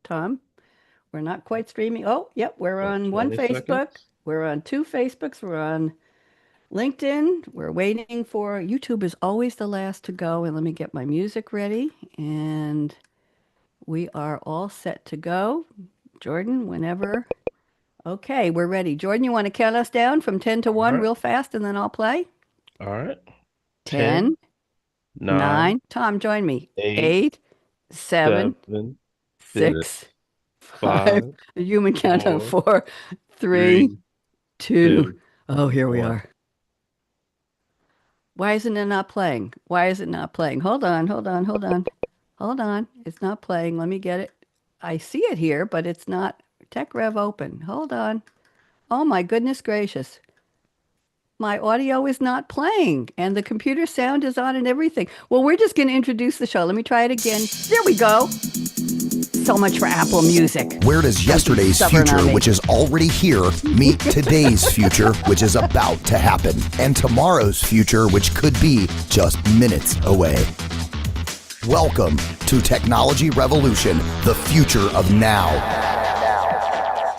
Tom. We're not quite streaming. Oh, yep, we're About on one 20 Facebook. seconds. We're on two Facebooks. We're on LinkedIn. We're waiting for YouTube is always the last to go. And let me get my music ready. And we are all set to go. Jordan, whenever. Okay, we're ready. Jordan, you want to count us down from 10 to All 1 right. real fast and then I'll play? All right. 10, 10, 9, 9. Tom, join me. 8, 8, 7, 7, 6, 6, 5. 5, The human countdown. 4, 4, 3, 3, 2. 2, Oh, here we 1. are. Why isn't it not playing? Why is it not playing? Hold on, hold on, hold on. Hold on. It's not playing. Let me get it. I see it here, but it's not. Tech Rev open. Hold on. Oh my goodness gracious. My audio is not playing and the computer sound is on and everything. Well, we're just going to introduce the show. Let me try it again. There we go. So much for Apple Music. Where does yesterday's future, which is already here, meet today's future, which is about to happen, and tomorrow's future, which could be just minutes away? Welcome to Technology Revolution, the future of now,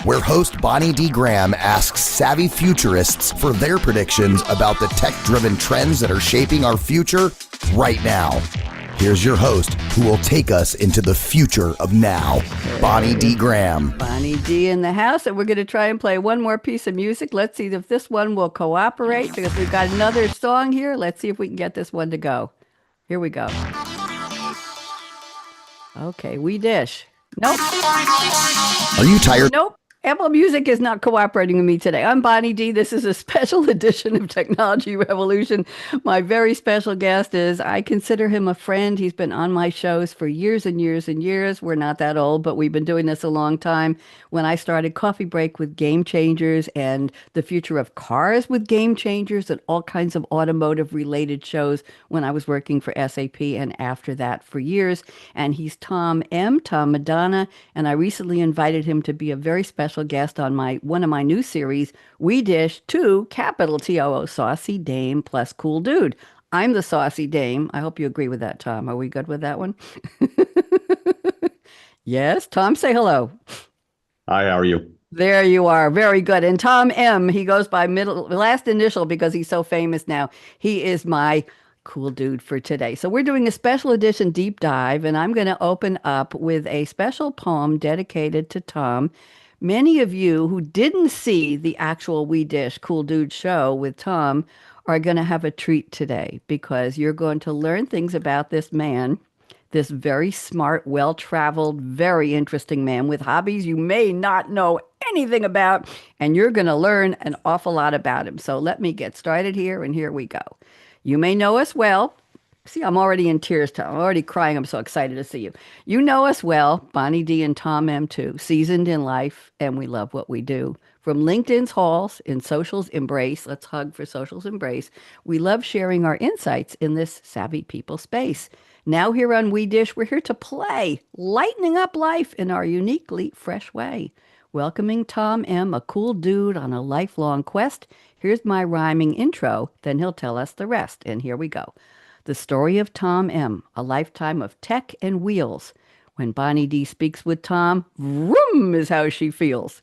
where host Bonnie D. Graham asks savvy futurists for their predictions about the tech-driven trends that are shaping our future right now. Here's your host, who will take us into the future of now, Bonnie D. Graham. Bonnie D. in the house, and we're going to try and play one more piece of music. Let's see if this one will cooperate, because we've got another song here. Let's see if we can get this one to go. Here we go. Okay, we dish. Nope. Are you tired? Nope. Apple Music is not cooperating with me today. I'm Bonnie D. This is a special edition of Technology Revolution. My very special guest is, I consider him a friend. He's been on my shows for years and years and years. We're not that old, but we've been doing this a long time. When I started Coffee Break with Game Changers and the future of cars with Game Changers and all kinds of automotive related shows when I was working for SAP and after that for years. And he's Tom Madonna. And I recently invited him to be a very special guest on one of my new series, We Dish 2, capital TOO, Saucy Dame plus Cool Dude. I'm the Saucy Dame. I hope you agree with that, Tom. Are we good with that one? Yes, Tom, say hello. Hi, how are you? There you are. Very good. And Tom M, he goes by last initial because he's so famous now. He is my cool dude for today. So we're doing a special edition deep dive, and I'm going to open up with a special poem dedicated to Tom. Many of you who didn't see the actual We Dish Cool Dude show with Tom are going to have a treat today, because you're going to learn things about this man, this very smart, well-traveled, very interesting man with hobbies you may not know anything about, and you're going to learn an awful lot about him. So let me get started here, and here we go. You may know us well. See, I'm already in tears, Tom. I'm already crying. I'm so excited to see you. You know us well, Bonnie D and Tom M too, seasoned in life, and we love what we do. From LinkedIn's halls in social's embrace, let's hug for social's embrace, we love sharing our insights in this savvy people space. Now here on We Dish, we're here to play, lightening up life in our uniquely fresh way. Welcoming Tom M, a cool dude on a lifelong quest. Here's my rhyming intro, then he'll tell us the rest, and here we go. The story of Tom M, a lifetime of tech and wheels. When Bonnie D speaks with Tom, vroom is how she feels.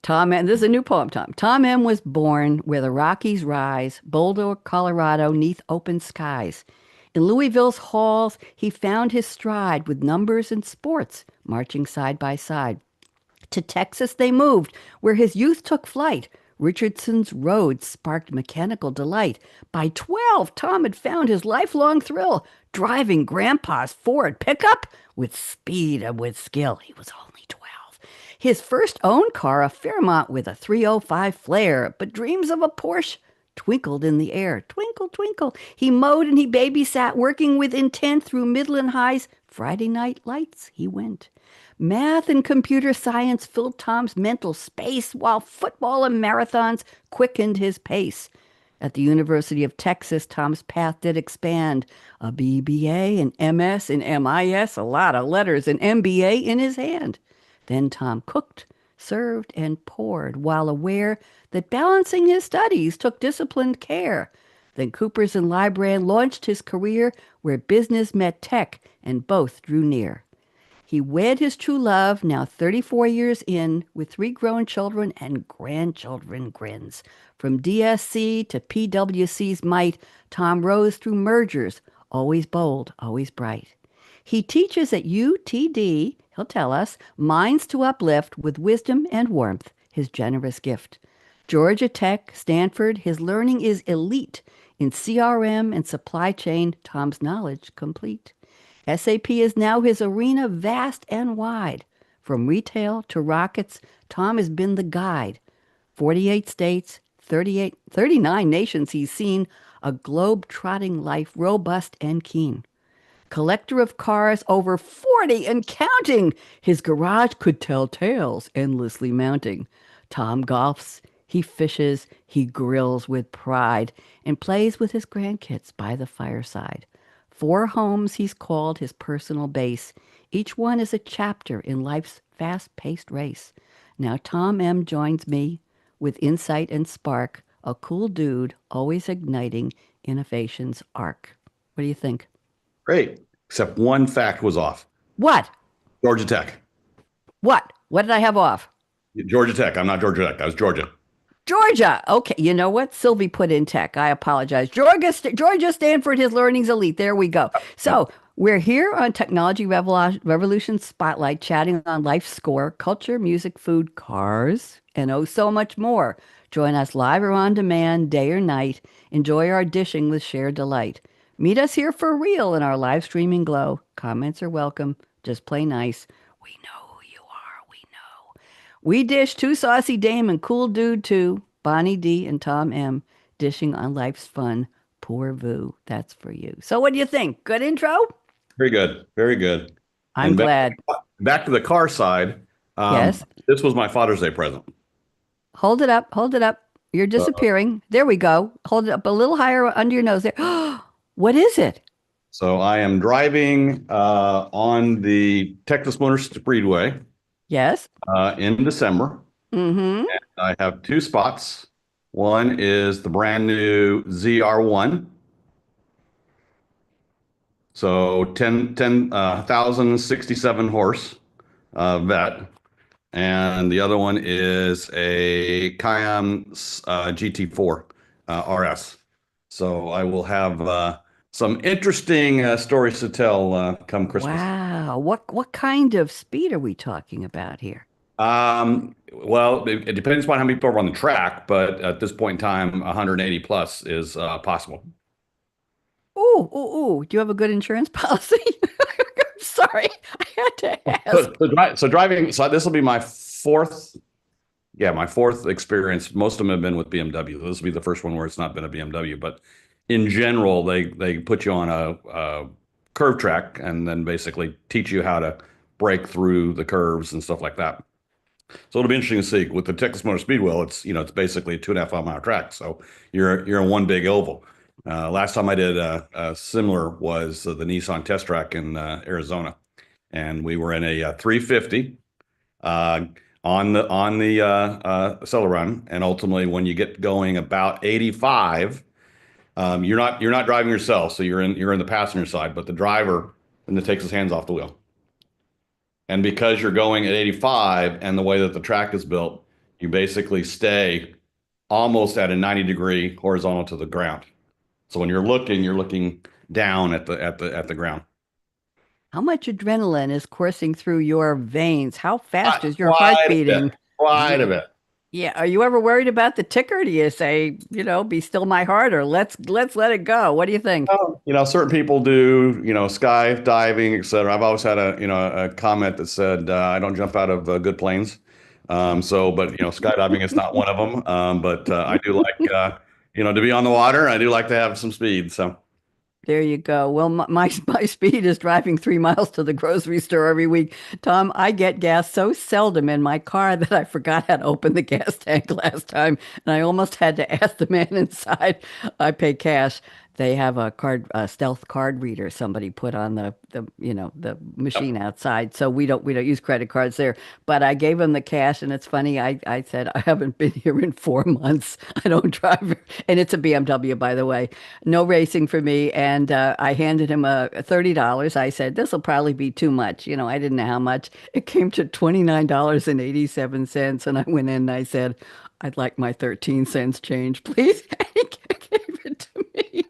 Tom M, this is a new poem, Tom. Tom M was born where the Rockies rise, Boulder, Colorado, neath open skies. In Louisville's halls, he found his stride with numbers and sports, marching side by side. To Texas they moved, where his youth took flight. Richardson's Road sparked mechanical delight. By 12, Tom had found his lifelong thrill, driving Grandpa's Ford pickup with speed and with skill. He was only 12. His first owned car, a Fairmont with a 305 flare, but dreams of a Porsche twinkled in the air. Twinkle, twinkle. He mowed and he babysat, working with intent through Midland High's Friday night lights he went. Math and computer science filled Tom's mental space, while football and marathons quickened his pace. At the University of Texas, Tom's path did expand. A BBA, an MS, an MIS, a lot of letters, an MBA in his hand. Then Tom cooked, served, and poured, while aware that balancing his studies took disciplined care. Then Coopers and Lybrand launched his career where business met tech, and both drew near. He wed his true love, now 34 years in, with 3 grown children and grandchildren grins. From DSC to PWC's might, Tom rose through mergers, always bold, always bright. He teaches at UTD, he'll tell us, minds to uplift with wisdom and warmth, his generous gift. Georgia Tech, Stanford, his learning is elite. In CRM and supply chain, Tom's knowledge complete. SAP is now his arena vast and wide. From retail to rockets, Tom has been the guide. 48 states, 39 nations he's seen, a globe-trotting life robust and keen. Collector of cars, over 40 and counting. His garage could tell tales, endlessly mounting. Tom golfs, he fishes, he grills with pride, and plays with his grandkids by the fireside. 4 homes he's called his personal base. Each one is a chapter in life's fast-paced race. Now Tom M. joins me with insight and spark, a cool dude always igniting innovation's arc. What do you think? Great. Except one fact was off. What? Georgia Tech. What? What did I have off? Georgia Tech. I'm not Georgia Tech. I was Georgia. Georgia. Okay, you know what? Sylvie put in tech. I apologize. Georgia, Stanford, his learning's elite. There we go. So we're here on Technology Revolution Spotlight, chatting on life's score, culture, music, food, cars, and oh, so much more. Join us live or on demand, day or night. Enjoy our dishing with shared delight. Meet us here for real in our live streaming glow. Comments are welcome. Just play nice. We know who you are. We know. We dish 2 Saucy Dame and Cool Dude 2, Bonnie D and Tom M, dishing on life's fun. Poor vous. That's for you. So what do you think? Good intro? Very good. Very good. I'm And glad. Back to the car side. Yes. This was my Father's Day present. Hold it up. Hold it up. You're disappearing. There we go. Hold it up a little higher under your nose there. What is it? So I am driving on the Texas Motor Speedway Yes. in December. Mm-hmm. And I have 2 spots. One is the brand new ZR1. So 10,067 horse vet. And the other one is a Cayenne GT4 RS. So I will have some interesting stories to tell come Christmas. Wow. What kind of speed are we talking about here? Well, it depends on how many people are on the track, but at this point in time, 180 plus is possible. Ooh. Do you have a good insurance policy? Sorry, I had to ask. So driving, so this will be my fourth experience. Most of them have been with BMW. This will be the first one where it's not been a BMW, but in general, they put you on a curve track and then basically teach you how to break through the curves and stuff like that. So it'll be interesting to see with the Texas Motor Speedway. It's basically a 2.5 mile track. So you're in one big oval. Last time I did a similar was the Nissan test track in Arizona, and we were in a 350 on the Acela run, and ultimately when you get going about 85, you're not driving yourself, so you're in the passenger side, but the driver then takes his hands off the wheel. And because you're going at 85 and the way that the track is built, you basically stay almost at a 90-degree horizontal to the ground. So when you're looking down at the ground. How much adrenaline is coursing through your veins? How fast is your heart beating? Quite a bit. Yeah. Are you ever worried about the ticker? Do you say, be still my heart, or let's let it go? What do you think? Certain people do, skydiving, et cetera. I've always had a comment that said, I don't jump out of good planes. But skydiving is not one of them. But I do like, to be on the water. I do like to have some speed. So. There you go. Well, my speed is driving 3 miles to the grocery store every week. Tom, I get gas so seldom in my car that I forgot how to open the gas tank last time, and I almost had to ask the man inside. I pay cash. they have a stealth card reader somebody put on the machine outside. So we don't use credit cards there. But I gave him the cash, and it's funny. I said I haven't been here in 4 months. I don't drive, and it's a BMW, by the way. No racing for me. And I handed him a $30. I said this will probably be too much. I didn't know how much. It came to $29.87, and I went in and I said, I'd like my 13 cents change, please. And he gave it to me.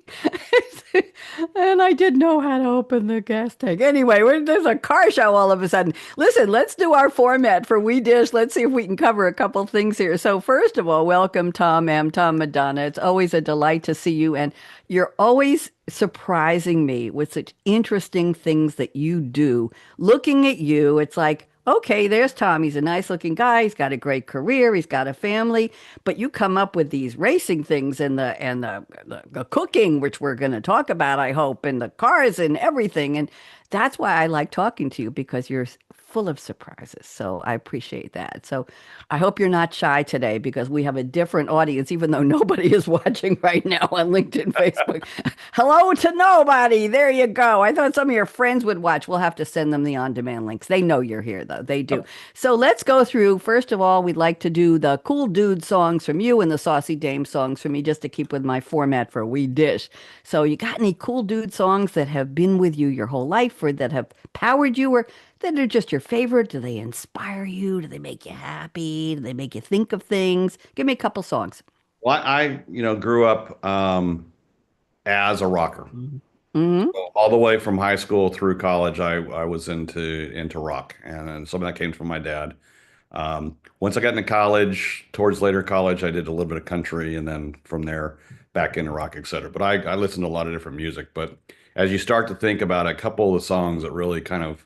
And I didn't know how to open the gas tank. Anyway, there's a car show all of a sudden. Listen, let's do our format for We Dish. Let's see if we can cover a couple things here. So first of all, welcome, Tom M. Tom Madonna. It's always a delight to see you. And you're always surprising me with such interesting things that you do. Looking at you, it's like, okay, there's Tom. He's a nice looking guy. He's got a great career. He's got a family. But you come up with these racing things and the cooking, which we're going to talk about, I hope, and the cars and everything. And that's why I like talking to you, because you're full of surprises. So I appreciate that. So I hope you're not shy today, because we have a different audience, even though nobody is watching right now on LinkedIn, Facebook. Hello to nobody. There you go. I thought some of your friends would watch. We'll have to send them the on-demand links. They know you're here, though. They do. So let's go through. First of all, we'd like to do the Cool Dude songs from you and the Saucy Dame songs from me, just to keep with my format for We Dish. So you got any Cool Dude songs that have been with you your whole life, or that have powered you, or that are just your favorite? Do they inspire you? Do they make you happy? Do they make you think of things? Give me a couple songs. Well, I grew up as a rocker. Mm-hmm. So all the way from high school through college, I was into rock, and some of that came from my dad. Once I got into college, towards later college, I did a little bit of country, and then from there back into rock, etc. But I listened to a lot of different music. But as you start to think about a couple of the songs that really kind of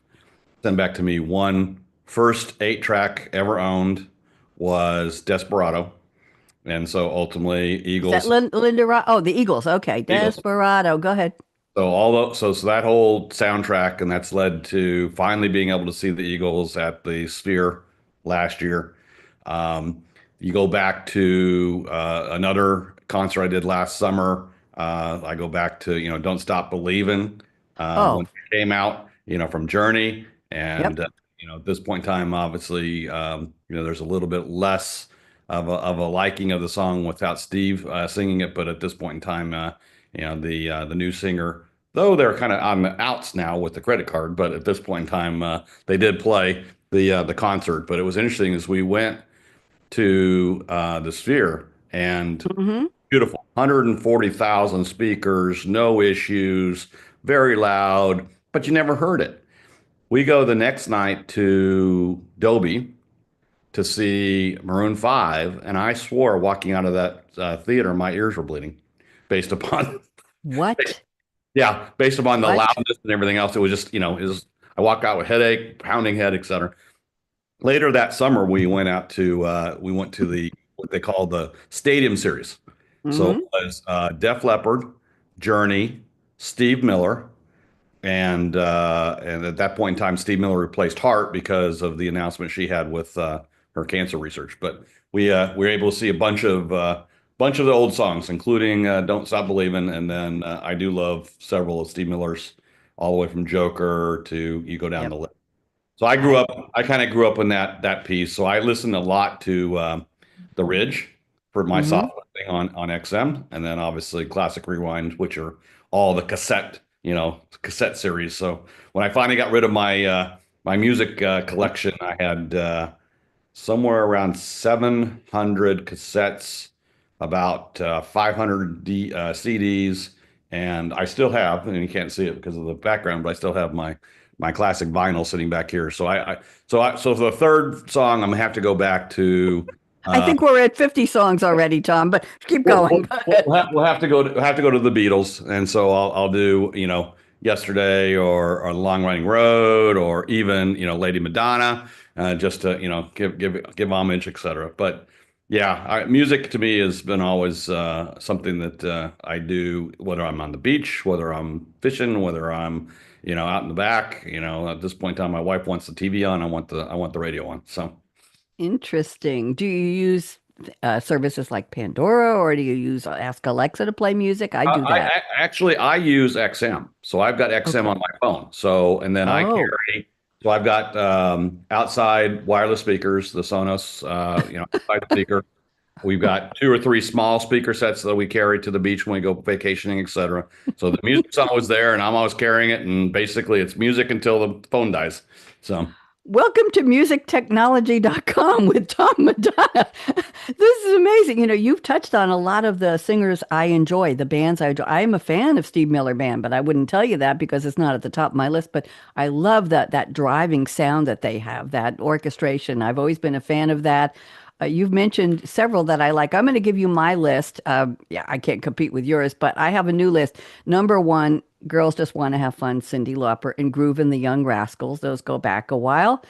send back to me, one first 8-track ever owned was Desperado. And so ultimately Eagles. Is that Linda Rock? Oh, the Eagles. Okay. Eagles. Desperado. Go ahead. So that whole soundtrack, and that's led to finally being able to see the Eagles at the Sphere last year. You go back to another concert I did last summer. I go back to, Don't Stop Believing, when it came out, from Journey. And, at this point in time, obviously, there's a little bit less of a liking of the song without Steve singing it. But at this point in time, the new singer, though they're kind of on the outs now with the credit card, but at this point in time, they did play the concert. But it was interesting as we went to the Sphere, and beautiful, 140,000 speakers, no issues, very loud, but you never heard it. We go the next night to Dolby to see Maroon 5, and I swore walking out of that theater, my ears were bleeding based upon what? Yeah, based upon the loudness and everything else. It was just, I walked out with headache, pounding head, etc. Later that summer, we went to what they call the Stadium Series. So it was Def Leppard, Journey, Steve Miller, and at that point in time, Steve Miller replaced Hart because of the announcement she had with her cancer research. But we were able to see a bunch of the old songs, including "Don't Stop Believing," and then I do love several of Steve Miller's, all the way from Joker to you go down the list. So I kind of grew up in that piece. So I listened a lot to The Ridge for my soft thing on XM, and then obviously Classic Rewind, which are all the cassette series. So when I finally got rid of my my music collection, I had somewhere around 700 cassettes, about 500 CDs, and I still have, and you can't see it because of the background, but I still have my classic vinyl sitting back here. So so for the third song, I'm gonna have to go back to. I think we're at 50 songs already, Tom, but keep going. We'll have to go to the Beatles, and so I'll do Yesterday or Long Running Road, or even Lady Madonna, just to give homage, etc. But yeah, music to me has been always something that I do, whether I'm on the beach, whether I'm fishing, whether I'm out in the back. At this point in time, my wife wants the TV on. I want the radio on. So. Interesting. Do you use services like Pandora, or do you use Ask Alexa to play music? I do that. Actually, I use XM. So I've got XM Okay. on my phone. So, and then I Oh, carry, so I've got outside wireless speakers, the Sonos, outside speaker. We've got 2 or 3 small speaker sets that we carry to the beach when we go vacationing, etc. So the music's always there, and I'm always carrying it. And basically, it's music until the phone dies. So, welcome to musictechnology.com with Tom Madonna. This is amazing. You've touched on a lot of the singers I enjoy, the bands I enjoy. I am a fan of Steve Miller Band, but I wouldn't tell you that because it's not at the top of my list. But I love that driving sound that they have, that orchestration. I've always been a fan of that. You've mentioned several that I like. I'm going to give you my list. Yeah, I can't compete with yours, but I have a new list. Number one, Girls Just Want to Have Fun, Cyndi Lauper, and Groove and the Young Rascals. Those go back a while.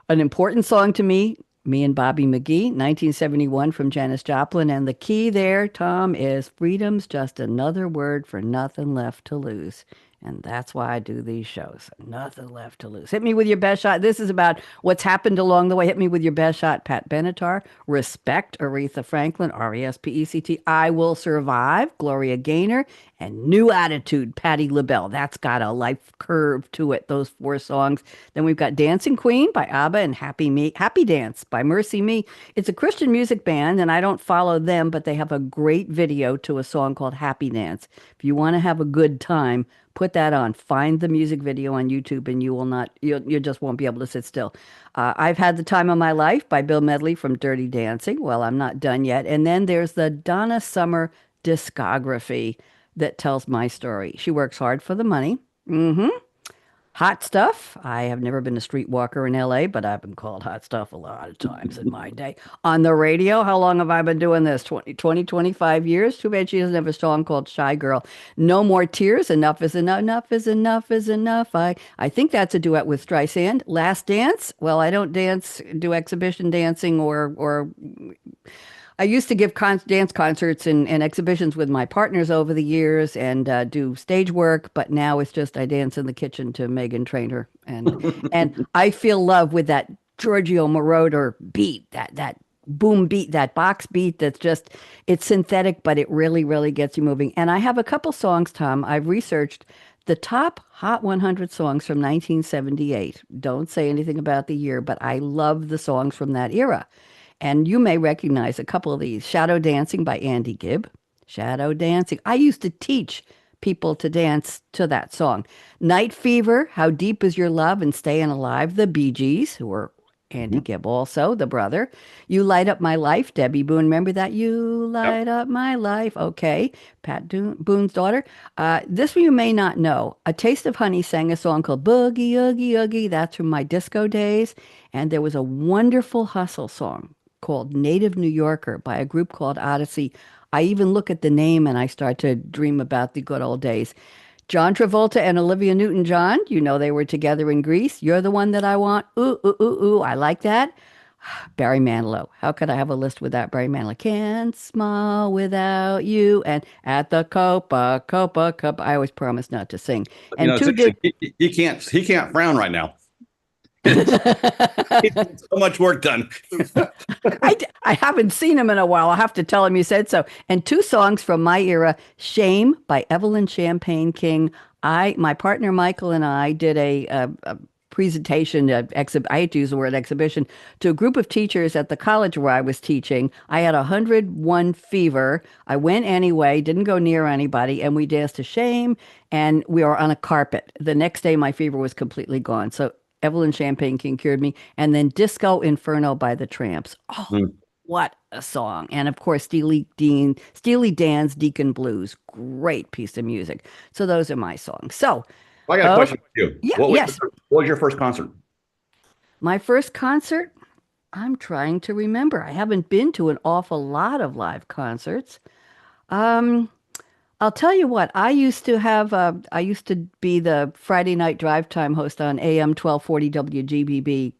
An important song to me and Bobby McGee, 1971 from Janis Joplin. And the key there, Tom, is freedom's just another word for nothing left to lose. And that's why I do these shows. Nothing left to lose. Hit me with your best shot. This is about what's happened along the way. Hit me with your best shot, Pat Benatar. Respect, Aretha Franklin, Respect. I Will Survive, Gloria Gaynor. And New Attitude, Patti LaBelle. That's got a life curve to it, those 4 songs. Then we've got Dancing Queen by ABBA and Happy Dance by Mercy Me. It's a Christian music band, and I don't follow them, but they have a great video to a song called Happy Dance. If you want to have a good time, put that on. Find the music video on YouTube, and you just won't be able to sit still. I've Had the Time of My Life by Bill Medley from Dirty Dancing. Well, I'm not done yet. And then there's the Donna Summer discography that tells my story. She works hard for the money. Hot Stuff. I have never been a streetwalker in LA, but I've been called hot stuff a lot of times in my day. On the radio, how long have I been doing this? 25 years? Too bad she doesn't have a song called Shy Girl. No More Tears. Enough is enough. Enough is enough is enough. I think that's a duet with Streisand. Last Dance. Well, I don't do exhibition dancing or I used to give dance concerts and exhibitions with my partners over the years and do stage work, but now it's just I dance in the kitchen to Megan Trainor, and I feel love with that Giorgio Moroder beat, that boom beat, that box beat that's just it's synthetic, but it really, really gets you moving. And I have a couple songs, Tom. I've researched the top Hot 100 songs from 1978. Don't say anything about the year, but I love the songs from that era. And you may recognize a couple of these. Shadow Dancing by Andy Gibb. Shadow Dancing. I used to teach people to dance to that song. Night Fever, How Deep Is Your Love and Staying Alive, the Bee Gees, who were Andy Gibb also, the brother. You Light Up My Life, Debbie Boone. Remember that? You Light Up My Life. Okay. Boone's daughter. This one you may not know. A Taste of Honey sang a song called Boogie, Oogie, Oogie. That's from my disco days. And there was a wonderful hustle song called Native New Yorker by a group called Odyssey. I even look at the name and I start to dream about the good old days. John Travolta and Olivia Newton-John, they were together in Greece. You're the One That I Want. Ooh, ooh, ooh, ooh. I like that. Barry Manilow. How could I have a list without Barry Manilow? Can't smile without you. And At the Copa. I always promise not to sing. And he can't frown right now. So much work done. I haven't seen him in a while. I'll have to tell him you said so. And 2 songs from my era, Shame by Evelyn Champagne King. My partner Michael and I did a presentation, I hate to use the word exhibition, to a group of teachers at the college where I was teaching. I had 101 fever. I went anyway, didn't go near anybody, and we danced to Shame, and we were on a carpet. The next day, my fever was completely gone. So Evelyn Champagne King cured me. And then Disco Inferno by the Tramps. Oh, what a song. And of course, Steely Dan's Deacon Blues. Great piece of music. So those are my songs. So I got a question for you. Yeah, What yes. was your first concert? My first concert, I'm trying to remember. I haven't been to an awful lot of live concerts. I'll tell you what, I used to be the Friday night drive time host on AM 1240 WGBB.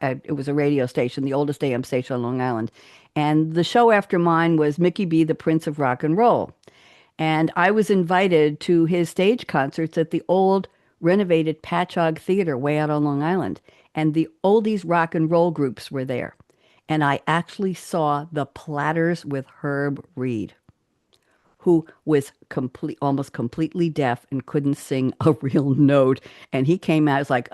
It was a radio station, the oldest AM station on Long Island. And the show after mine was Mickey B., the Prince of Rock and Roll. And I was invited to his stage concerts at the old renovated Patchogue Theater way out on Long Island. And the oldies rock and roll groups were there. and I actually saw the Platters with Herb Reed, who was almost completely deaf and couldn't sing a real note. And he came out, it's like,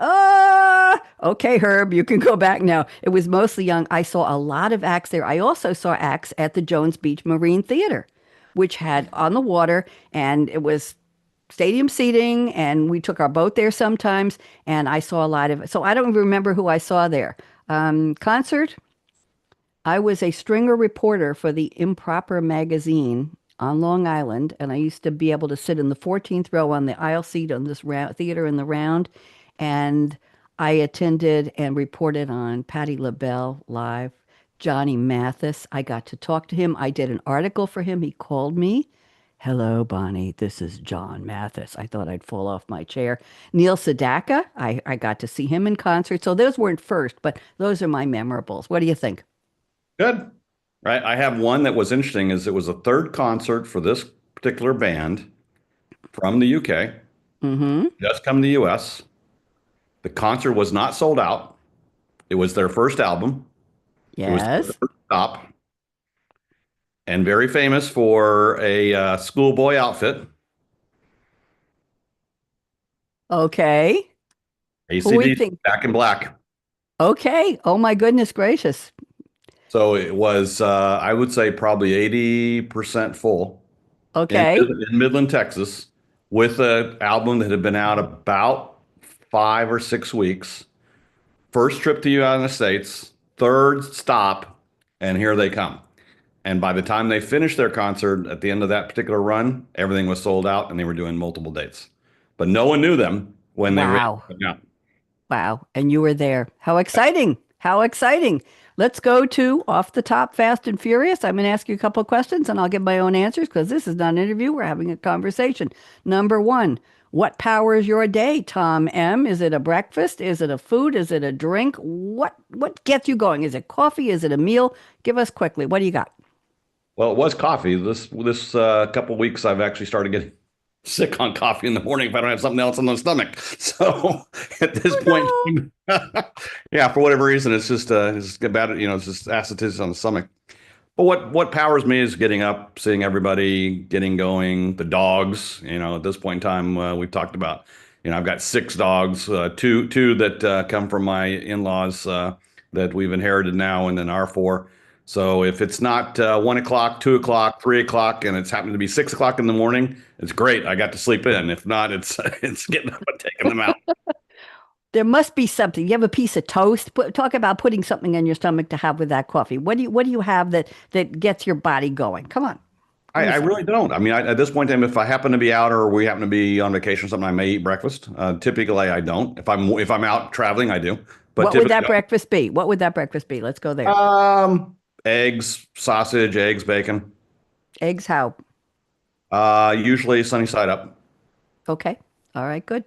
okay, Herb, you can go back now. It was mostly young. I saw a lot of acts there. I also saw acts at the Jones Beach Marine Theater, which had on the water, and it was stadium seating, and we took our boat there sometimes, and I saw a lot of it. So I don't even remember who I saw there. Concert, I was a stringer reporter for the Improper magazine on Long Island, and I used to be able to sit in the 14th row on the aisle seat on this theater in the round, and I attended and reported on Patti LaBelle live. Johnny Mathis, I got to talk to him. I did an article for him. He called me. Hello, Bonnie. This is John Mathis. I thought I'd fall off my chair. Neil Sedaka, I got to see him in concert. So those weren't first, but those are my memorables. What do you think? Good. Right. I have one that was interesting is it was a third concert for this particular band from the UK. Mm-hmm. Just come to the US. The concert was not sold out. It was their first album. It was their Yes. first stop. And very famous for a schoolboy outfit. Okay. Who we ACDC, think? Back in Black. Okay. Oh my goodness gracious. So it was, I would say, probably 80% full Okay. in Midland, Texas, with an album that had been out about 5 or 6 weeks. First trip to the United States, third stop, and here they come. And by the time they finished their concert at the end of that particular run, everything was sold out and they were doing multiple dates. But no one knew them when they ran Wow. out. Wow. And you were there. How exciting. How exciting. Let's go to Off the Top Fast and Furious. I'm going to ask you a couple of questions and I'll give my own answers because this is not an interview. We're having a conversation. Number one, what powers your day, Tom M? Is it a breakfast? Is it a food? Is it a drink? What gets you going? Is it coffee? Is it a meal? Give us quickly. What do you got? Well, it was coffee. This couple weeks, I've actually started getting sick on coffee in the morning if I don't have something else in the stomach. So at this point, yeah, for whatever reason, it's just about it. It's just acidosis on the stomach. But what powers me is getting up, seeing everybody, getting going, the dogs. At this point in time, we've talked about. I've got 6 dogs, two that come from my in-laws that we've inherited now, and then our 4. So if it's not 1 o'clock, 2 o'clock, 3 o'clock, and it's happened to be 6 o'clock in the morning, it's great. I got to sleep in. If not, it's getting up and taking them out. There must be something. You have a piece of toast. Talk about putting something in your stomach to have with that coffee. What do you have that gets your body going? Come on. I really don't. I mean, at this point in time, if I happen to be out or we happen to be on vacation or something, I may eat breakfast. Typically, I don't. If I'm out traveling, I do. But what would that breakfast be? What would that breakfast be? Let's go there. Eggs, sausage, eggs, bacon. Eggs how? Usually sunny side up. Okay. All right, good.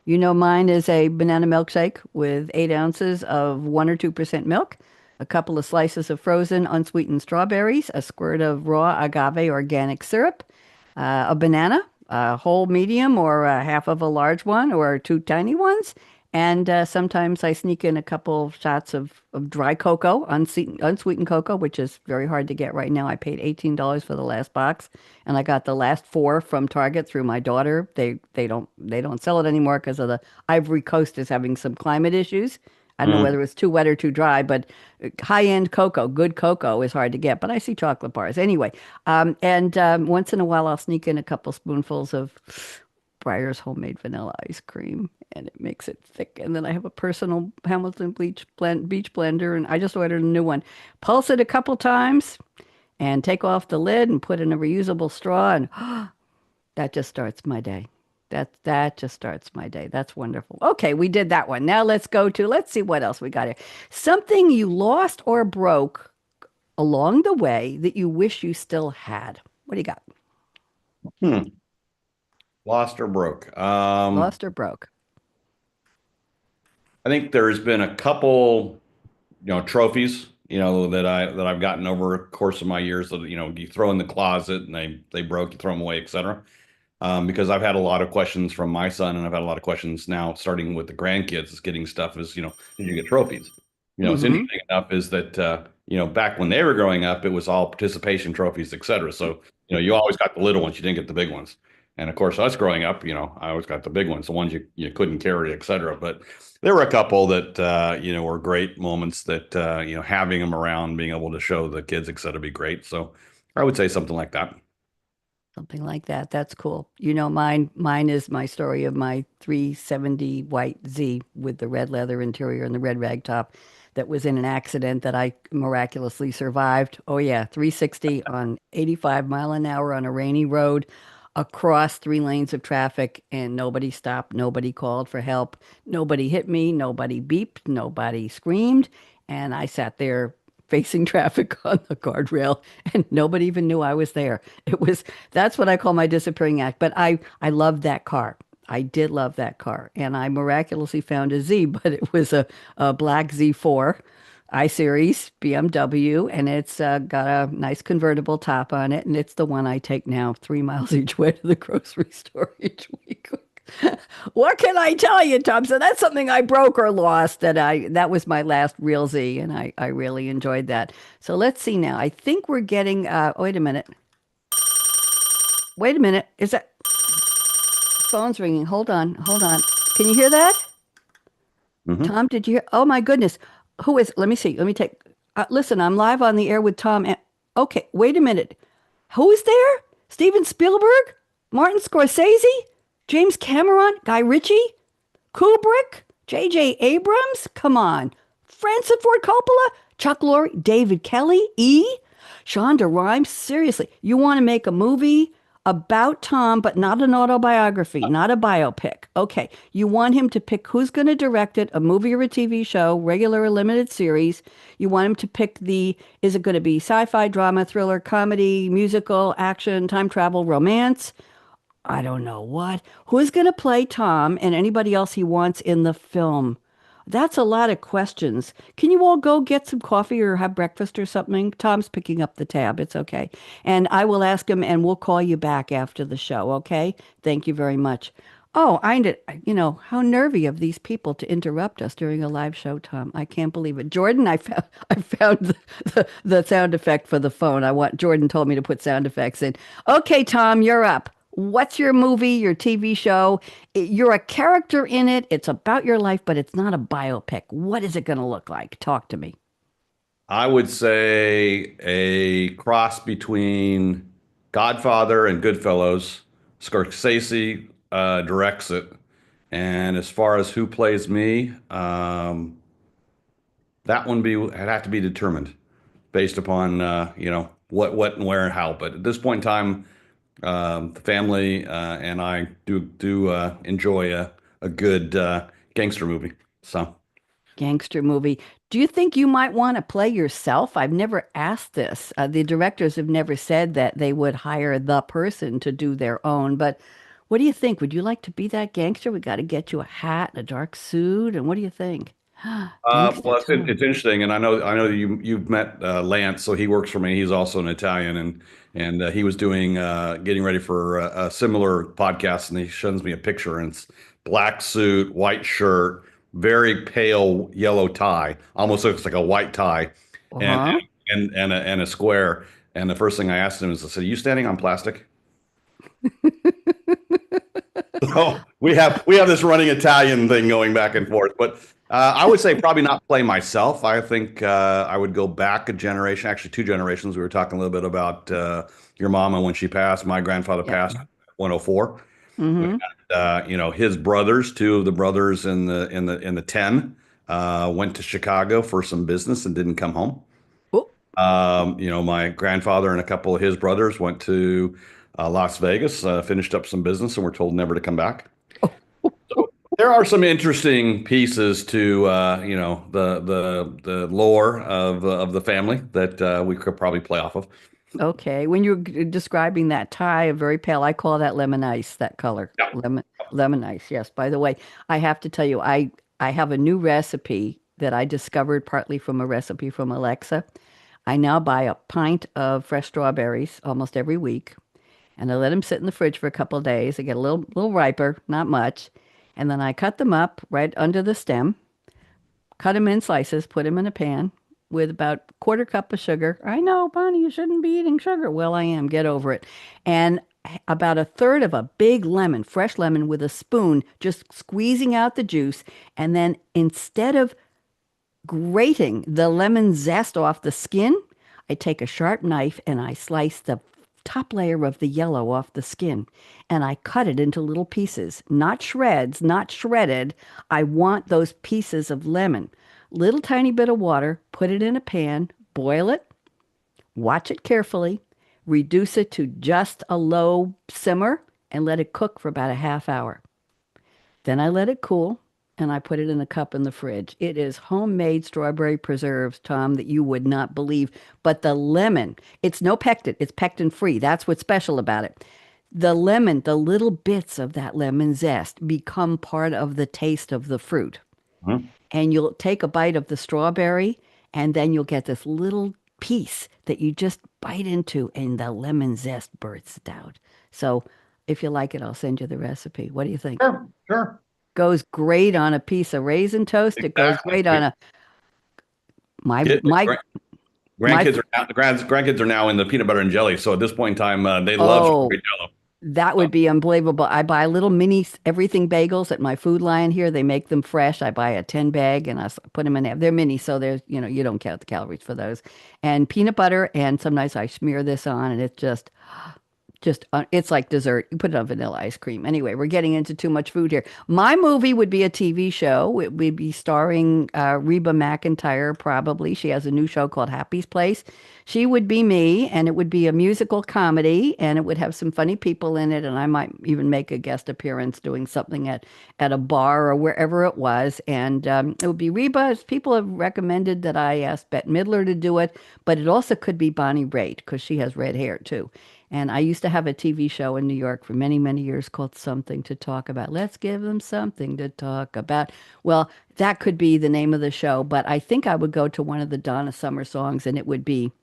Mine is a banana milkshake with 8 ounces of 1 or 2% milk, a couple of slices of frozen unsweetened strawberries, a squirt of raw agave organic syrup, a banana, a whole medium or a half of a large one or 2 tiny ones. And sometimes I sneak in a couple of shots of dry cocoa, unsweetened cocoa, which is very hard to get right now. I paid $18 for the last box, and I got the last 4 from Target through my daughter. They don't sell it anymore because of the Ivory Coast is having some climate issues. I don't know whether it's too wet or too dry, but high-end cocoa, good cocoa is hard to get. But I see chocolate bars anyway. And once in a while, I'll sneak in a couple spoonfuls of Breyer's homemade vanilla ice cream, and it makes it thick. And then I have a personal Hamilton beach blender, and I just ordered a new one. Pulse it a couple times, and take off the lid and put in a reusable straw, and that just starts my day. That just starts my day. That's wonderful. Okay, we did that one. Now let's see what else we got here. Something you lost or broke along the way that you wish you still had. What do you got? Lost or broke? Lost or broke? I think there's been a couple, trophies, that I've gotten over the course of my years that, you throw in the closet and they broke, you throw them away, et cetera. Because I've had a lot of questions from my son, and I've had a lot of questions now, starting with the grandkids, is getting stuff is, did you get trophies? It's interesting enough is that back when they were growing up, it was all participation trophies, et cetera. So, you always got the little ones. You didn't get the big ones. And of course, us growing up, I always got the big ones, the ones you couldn't carry, et cetera. But there were a couple that, were great moments that, having them around, being able to show the kids, et cetera, be great. So I would say something like that. Something like that. That's cool. Mine is my story of my 370 white Z with the red leather interior and the red rag top that was in an accident that I miraculously survived. Oh yeah, 360 on 85 mile an hour on a rainy road across 3 lanes of traffic, and nobody stopped, nobody called for help, nobody hit me, nobody beeped, nobody screamed, and I sat there facing traffic on the guardrail, and nobody even knew I was there. That's what I call my disappearing act. But I loved that car. I did love that car. And I miraculously found a Z, but it was a black Z4 I-Series BMW, and it's got a nice convertible top on it. And it's the one I take now 3 miles each way to the grocery store each week. What can I tell you, Tom? So that's something I broke or lost that was my last real Z, and I really enjoyed that. So let's see now. I think we're getting wait a minute. Wait a minute. Is that phone's ringing? Hold on. Hold on. Can you hear that? Tom, did you hear? Oh my goodness. Who is? Let me see. Let me take listen, I'm live on the air with Tom. Okay, wait a minute. Who is there? Steven Spielberg? Martin Scorsese? James Cameron, Guy Ritchie, Kubrick, J.J. Abrams, come on, Francis Ford Coppola, Chuck Lorre, David Kelly, Shonda Rhimes. Seriously, you want to make a movie about Tom, but not an autobiography, not a biopic. Okay, you want him to pick who's going to direct it, a movie or a TV show, regular or limited series. You want him to pick is it going to be sci-fi, drama, thriller, comedy, musical, action, time travel, romance? I don't know what. Who's going to play Tom and anybody else he wants in the film? That's a lot of questions. Can you all go get some coffee or have breakfast or something? Tom's picking up the tab. It's okay. And I will ask him and we'll call you back after the show, okay? Thank you very much. Oh, how nervy of these people to interrupt us during a live show, Tom. I can't believe it. Jordan, I found the sound effect for the phone. Jordan told me to put sound effects in. Okay, Tom, you're up. What's your movie, your TV show? You're a character in it. It's about your life, but it's not a biopic. What is it going to look like? Talk to me. I would say a cross between Godfather and Goodfellas. Scorsese directs it. And as far as who plays me, that one it'd have to be determined based upon what and where and how. But at this point in time, the family and I do enjoy a good gangster movie. So, Gangster movie. Do you think you might want to play yourself? I've never asked this. The directors have never said that they would hire the person to do their own. But what do you think? Would you like to be that gangster? We got to get you a hat and a dark suit. And what do you think? Gangster well, Tom. it's interesting, and I know you've met Lance, so he works for me. He's also an Italian, and he was doing getting ready for a similar podcast, and he sends me a picture, and it's black suit, white shirt, very pale yellow tie, almost looks like a white tie, and Uh-huh. and a square. And the first thing I asked him is, I said, "Are you standing on plastic?" So we have this running Italian thing going back and forth, but I would say probably not play myself. I think I would go back a generation, actually 2 generations. We were talking a little bit about your mama when she passed. My grandfather Yeah. passed at 104. Mm-hmm. His brothers, 2 of the brothers in the 10, went to Chicago for some business and didn't come home. Oh, My grandfather and a couple of his brothers went to Las Vegas, finished up some business, and were told never to come back. So there are some interesting pieces to the lore of the family that we could probably play off of. okay. When you're describing that tie, a very pale, I call that lemon ice, that color. Yeah. Lemon ice. Yes. By the way, I have to tell you, I have a new recipe that I discovered partly from a recipe from Alexa. I now buy a pint of fresh strawberries almost every week, and I let them sit in the fridge for a couple of days. They get a little riper, not much, and then I cut them up right under the stem, cut them in slices, put them in a pan, with about quarter cup of sugar. I know, Bonnie, you shouldn't be eating sugar. Well, I am. Get over it. And about a third of a big lemon, fresh lemon with a spoon, just squeezing out the juice. And then instead of grating the lemon zest off the skin, I take a sharp knife and I slice the top layer of the yellow off the skin and I cut it into little pieces, not shreds, not shredded. I want those pieces of lemon. Little tiny bit of water, put it in a pan, boil it, watch it carefully, reduce it to just a low simmer, and let it cook for about a half hour. Then I let it cool and I put it in a cup in the fridge. It is homemade strawberry preserves, Tom, that you would not believe. But the lemon, it's no pectin, it's pectin free. That's what's special about it. The lemon, the little bits of that lemon zest become part of the taste of the fruit. Mhm. And you'll take a bite of the strawberry, and then you'll get this little piece that you just bite into, and the lemon zest bursts out. So if you like it, I'll send you the recipe. What do you think? Sure, sure. Goes great on a piece of raisin toast. It goes Exactly. great on a my Kid- my gra- my grandkids are now in the peanut butter and jelly. So at this point in time, they love oh, strawberry jello. that would be unbelievable. I buy little mini everything bagels at my Food Lion here. They make them fresh. I buy a 10 bag and put them in there. They're mini, so there's, you don't count the calories for those. And peanut butter, and sometimes I smear this on, and it's just it's like dessert. You put it on vanilla ice cream. Anyway, we're getting into too much food here. My movie would be a TV show. It would be starring Reba McEntire, probably. She has a new show called Happy's Place. She would be me, and it would be a musical comedy, and it would have some funny people in it, and I might even make a guest appearance doing something at a bar or wherever it was. And it would be Reba. People have recommended that I ask Bette Midler to do it, but it also could be Bonnie Raitt because she has red hair too. And I used to have a TV show in New York for many, many years called Something to Talk About. Let's give them something to talk about. Well, that could be the name of the show, but I think I would go to one of the Donna Summer songs and it would be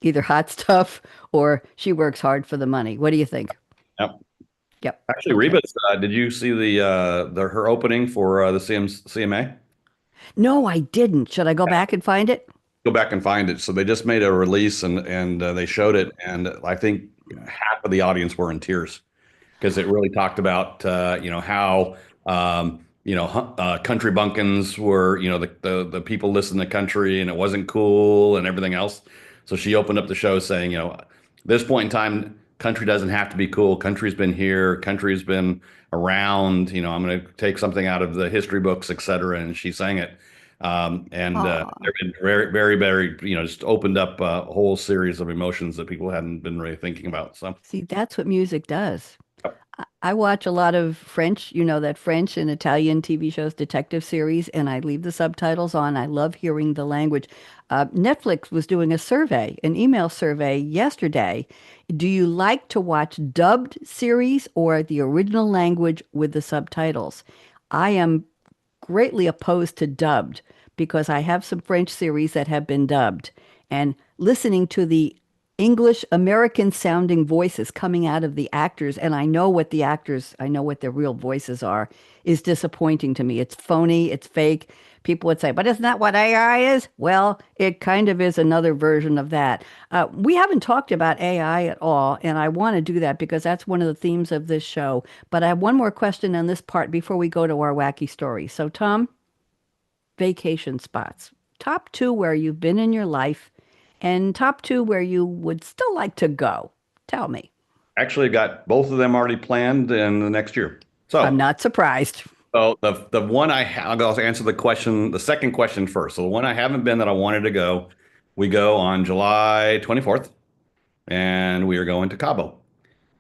either Hot Stuff or She Works Hard for the Money. What do you think? Yep. Yep. Actually, Okay. Reba's. Did you see the her opening for the CMA? No, I didn't. Should I go back and find it? Go back and find it. So they just made a release and they showed it, and I think half of the audience were in tears because it really talked about how country bumpkins were the people listening to country and it wasn't cool and everything else. So she opened up the show saying, this point in time, country doesn't have to be cool. Country's been here. Country's been around. I'm going to take something out of the history books, et cetera. And she sang it. Aw. They've been very, very, very, just opened up a whole series of emotions that people hadn't been really thinking about. So, See, that's what music does. yep. I watch a lot of French, that French and Italian TV shows, detective series, and I leave the subtitles on. I love hearing the language. Netflix was doing a survey, an email survey yesterday. Do you like to watch dubbed series or the original language with the subtitles? I am greatly opposed to dubbed because I have some French series that have been dubbed, and listening to the English American sounding voices coming out of the actors, and I know what their real voices are, is disappointing to me. It's phony, it's fake. People would say, but isn't that what AI is? Well, it kind of is another version of that. We haven't talked about AI at all, and I want to do that because that's one of the themes of this show. But I have one more question on this part before we go to our wacky story. So, Tom, vacation spots. Top two where you've been in your life and top two where you would still like to go. Tell me. Actually got both of them already planned in the next year. I'm So, not surprised. the one I'll answer the second question first. So the one I haven't been that I wanted to go, we go on July 24th, and we are going to Cabo.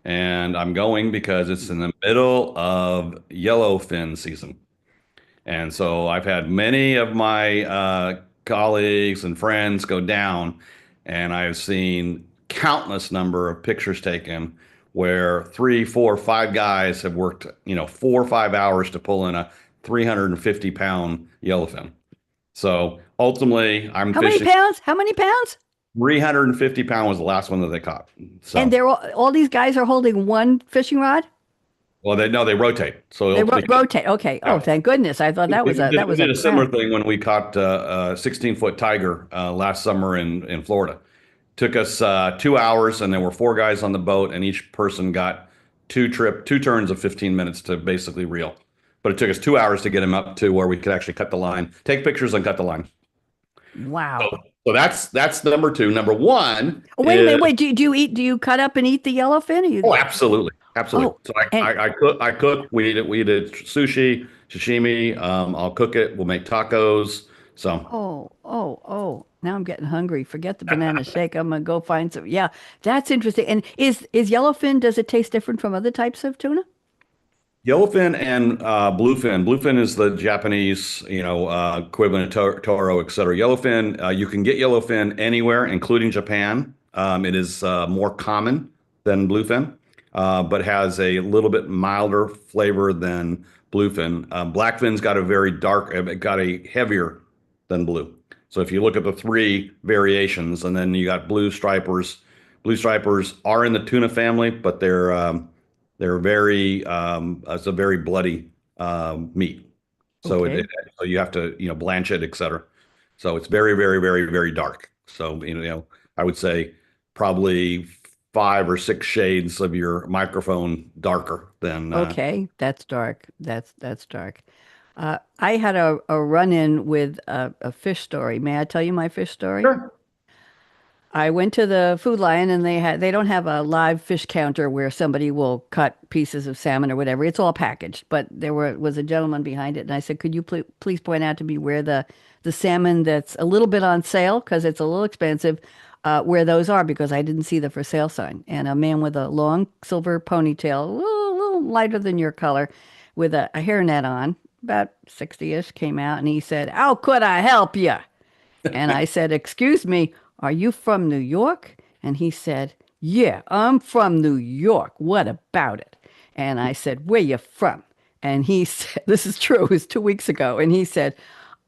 And I'm going because it's in the middle of yellowfin season. And so I've had many of my colleagues and friends go down, and I've seen countless number of pictures taken where 3, 4, 5 guys have worked, 4 or 5 hours to pull in a 350-pound yellowfin. So ultimately, I'm How many fishing. pounds? How many pounds? 350 pound was the last one that they caught. And So all these guys are holding one fishing rod? Well, they rotate. So They rotate. Okay. Oh, yeah. thank goodness. I thought that was a We did a similar crown. thing when we caught a 16-foot tiger last summer in Florida. Took us 2 hours, and there were four guys on the boat, and each person got two turns of 15 minutes to basically reel. But it took us 2 hours to get him up to where we could actually cut the line, take pictures, and cut the line. Wow. So that's number two. Number one. Oh, wait a minute. Wait. Do you cut up and eat the yellowfin? Oh, absolutely, absolutely. Oh, So and I cook. We eat it sushi, sashimi. I'll cook it. We'll make tacos. So oh. Now I'm getting hungry. Forget the banana shake. I'm gonna go find some. Yeah, that's interesting. And is yellowfin, does it taste different from other types of tuna? yellowfin and bluefin. Bluefin is the Japanese, equivalent of toro, et cetera. Yellowfin, you can get yellowfin anywhere, including Japan. It is more common than bluefin, but has a little bit milder flavor than bluefin. Blackfin's got a very dark, got a heavier than blue. So if you look at the three variations, and then you got blue stripers. Blue stripers are in the tuna family, but they're very it's a very bloody meat. So Okay. so you have to blanch it, etc. So it's very very very very dark. So I would say probably 5 or 6 shades of your microphone darker than. Okay, that's dark. That's dark. I had a run-in with a fish story. May I tell you my fish story? Sure. I went to the Food Lion and they don't have a live fish counter where somebody will cut pieces of salmon or whatever. It's all packaged. But was a gentleman behind it, and I said, "Could you please point out to me where the salmon that's a little bit on sale because it's a little expensive, where those are because I didn't see the for sale sign." And a man with a long silver ponytail, a little lighter than your color, with a hairnet on, about 60-ish, came out and he said, "How could I help you?" And I said, "Excuse me, are you from New York?" And he said, "Yeah, I'm from New York. What about it?" And I said, "Where you from?" And he said, "This is true, it was 2 weeks ago." And he said,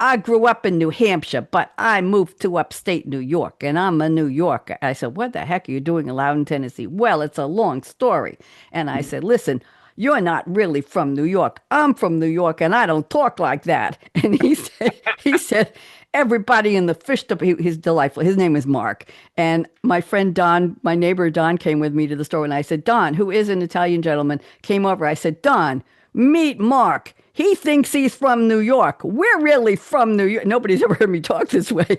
"I grew up in New Hampshire, but I moved to upstate New York, and I'm a New Yorker." I said, "What the heck are you doing in Loudon, Tennessee?" "Well, it's a long story." And I said, "Listen, you're not really from New York. I'm from New York, and I don't talk like that." And he said, "Everybody in the fish department," he's delightful. His name is Mark. And my friend Don, my neighbor Don, came with me to the store, and I said, "Don," who is an Italian gentleman, came over. I said, "Don, meet Mark. He thinks he's from New York. We're really from New York." Nobody's ever heard me talk this way.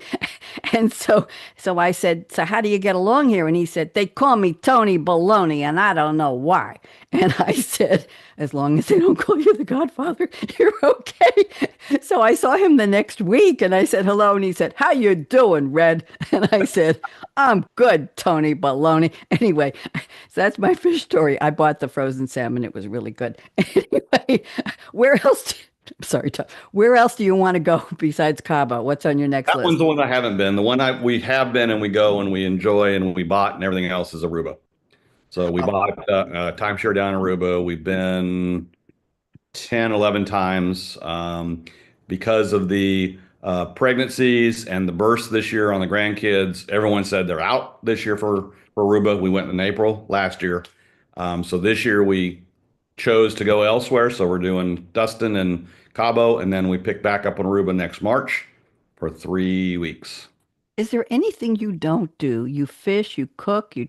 And so I said, "So how do you get along here?" And he said, "They call me Tony Baloney, and I don't know why." And I said, "As long as they don't call you the Godfather, you're okay." So I saw him the next week, and I said, "Hello." And he said, "How you doing, Red?" And I said, "I'm good, Tony Baloney." Anyway, so that's my fish story. I bought the frozen salmon. It was really good. Anyway, where else? Sorry, Tom. Where else do you want to go besides Cabo? What's on your next That one's list? the one I haven't been. The one we have been and we go and we enjoy and we bought and everything else is Aruba. So we Oh, bought timeshare down in Aruba. We've been 10, 11 times because of the pregnancies and the births this year on the grandkids. Everyone said they're out this year for Aruba. We went in April last year. So this year we chose to go elsewhere. So we're doing Dustin and Cabo, and then we pick back up on Aruba next March for 3 weeks. is there anything you don't do? You fish, you cook, you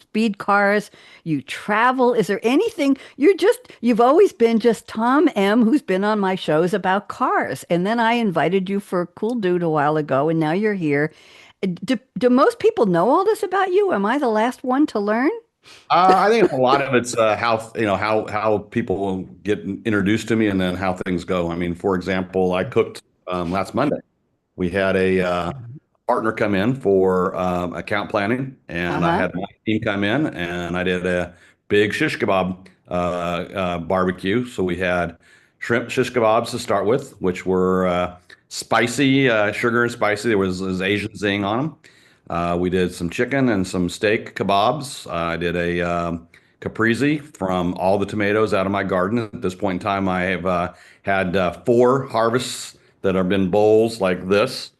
speed cars, you travel. Is there anything you've always been just Tom M, who's been on my shows about cars. And then I invited you for Cool Dude a while ago, and now you're here. Do most people know all this about you? Am I the last one to learn? I think a lot of it's how people get introduced to me and then how things go. I mean, for example, I cooked last Monday. We had a partner come in for account planning, and I Uh-huh. had my team come in, and I did a big shish kebab barbecue. So we had shrimp shish kebabs to start with, which were spicy, sugar and spicy. There was Asian zing on them. We did some chicken and some steak kebabs. I did a caprese from all the tomatoes out of my garden. At this point in time, I have had 4 harvests that have been bowls like this.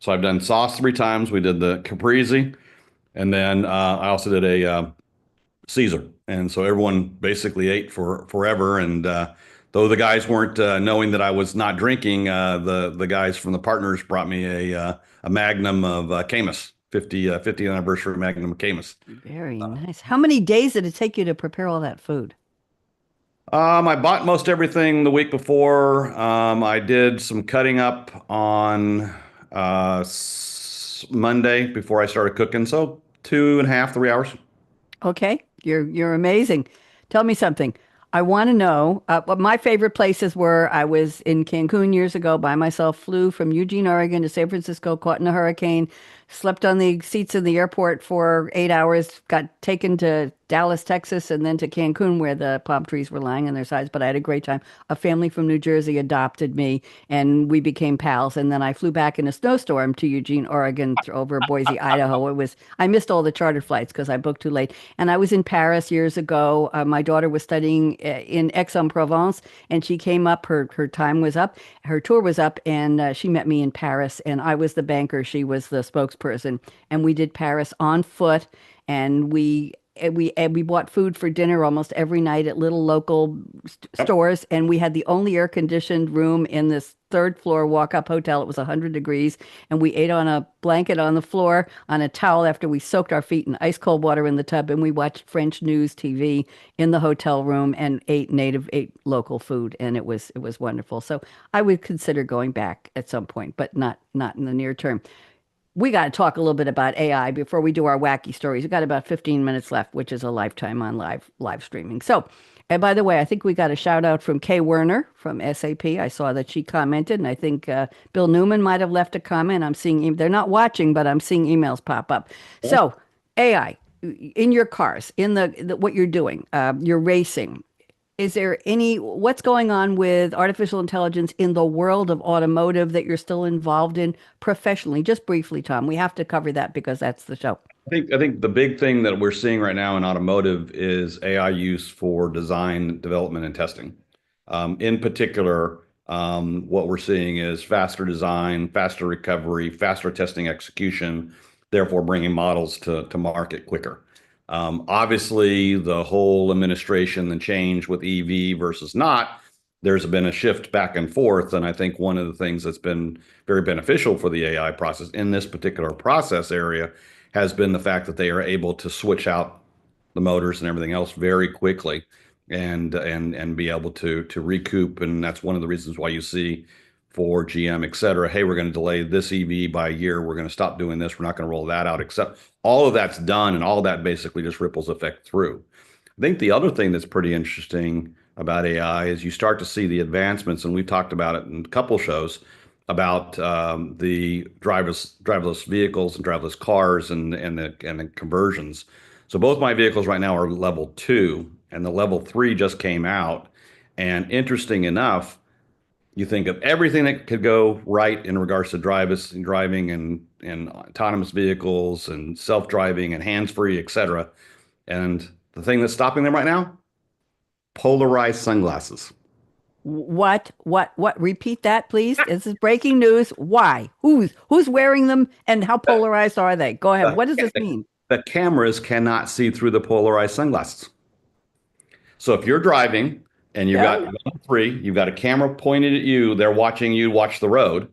So I've done sauce 3 times. We did the caprese, and then I also did a Caesar. And so everyone basically ate for forever. And though the guys weren't knowing that I was not drinking, the guys from the partners brought me a Magnum of Camus, 50th anniversary Magnum of Camus. Very nice. How many days did it take you to prepare all that food? I bought most everything the week before. I did some cutting up on Monday before I started cooking. So 2.5, 3 hours. Okay, you're amazing. Tell me something. I want to know what my favorite places were. I was in Cancun years ago by myself, flew from Eugene, Oregon to San Francisco, caught in a hurricane, slept on the seats in the airport for 8 hours, got taken to Dallas, Texas, and then to Cancun where the palm trees were lying on their sides. But I had a great time. A family from New Jersey adopted me and we became pals. And then I flew back in a snowstorm to Eugene, Oregon, over Boise, Idaho. I missed all the charter flights because I booked too late. And I was in Paris years ago. My daughter was studying in Aix-en-Provence, and she came up. Her time was up, her tour was up, and she met me in Paris. And I was the banker, she was the spokesperson, and we did Paris on foot. And we bought food for dinner almost every night at little local stores, and we had the only air conditioned room in this third floor walk up hotel. It was 100 degrees, and we ate on a blanket on the floor on a towel after we soaked our feet in ice cold water in the tub, and we watched French news TV in the hotel room and ate local food, and it was wonderful. So I would consider going back at some point, but not in the near term. We got to talk a little bit about AI before we do our wacky stories. We've got about 15 minutes left, which is a lifetime on live streaming. So, and by the way, I think we got a shout out from Kay Werner from SAP. I saw that she commented, and I think Bill Newman might have left a comment. I'm seeing they're not watching, but I'm seeing emails pop up. So, AI in your cars, in the what you're doing, you're racing. Is there what's going on with artificial intelligence in the world of automotive that you're still involved in professionally? Just briefly, Tom. We have to cover that because that's the show. I think the big thing that we're seeing right now in automotive is AI use for design, development, and testing. In particular, what we're seeing is faster design, faster recovery, faster testing execution, therefore bringing models to market quicker. Obviously, the whole administration and change with EV versus not, there's been a shift back and forth. And I think one of the things that's been very beneficial for the AI process in this particular process area has been the fact that they are able to switch out the motors and everything else very quickly and be able to recoup. And that's one of the reasons why you see for GM, et cetera, hey, we're going to delay this EV by a year. We're going to stop doing this. We're not going to roll that out, except all of that's done. And all of that basically just ripples effect through. I think the other thing that's pretty interesting about AI is you start to see the advancements, and we've talked about it in a couple shows about the driverless vehicles and driverless cars and the conversions. So both my vehicles right now are level 2, and the level 3 just came out. And interesting enough, you think of everything that could go right in regards to driving and autonomous vehicles and self-driving and hands-free, et cetera. And the thing that's stopping them right now, polarized sunglasses. What? Repeat that, please. This is breaking news. Why? Who's wearing them and how polarized are they? Go ahead. What does this mean? The cameras cannot see through the polarized sunglasses. So if you're driving and you've got level 3, you've got a camera pointed at you, they're watching you watch the road.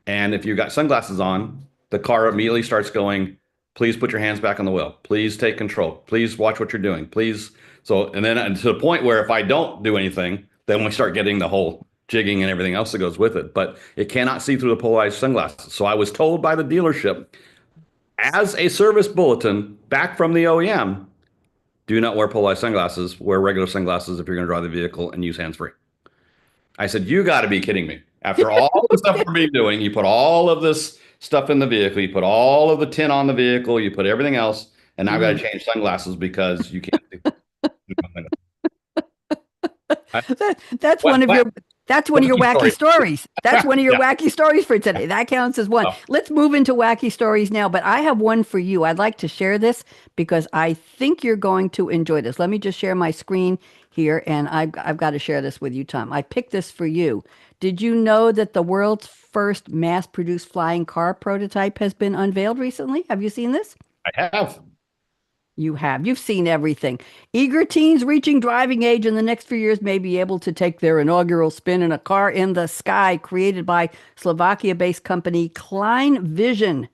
And if you've got sunglasses on, the car immediately starts going, please put your hands back on the wheel. Please take control. Please watch what you're doing. Please. So, and then to the point where if I don't do anything, then we start getting the whole jigging and everything else that goes with it. But it cannot see through the polarized sunglasses. So I was told by the dealership as a service bulletin back from the OEM, do not wear polarized sunglasses, wear regular sunglasses if you're going to drive the vehicle and use hands-free. I said, you got to be kidding me. After all the stuff we're doing, you put all of this stuff in the vehicle, you put all of the tint on the vehicle, you put everything else, and now I've got to change sunglasses because you can't do That's one of your wacky stories. That's one of your wacky stories for today. That counts as one. Oh. Let's move into wacky stories now, but I have one for you. I'd like to share this because I think you're going to enjoy this. Let me just share my screen here, and I've got to share this with you, Tom. I picked this for you. Did you know that the world's first mass-produced flying car prototype has been unveiled recently? Have you seen this? I have. You have. You've seen everything. Eager teens reaching driving age in the next few years may be able to take their inaugural spin in a car in the sky created by Slovakia-based company Klein Vision.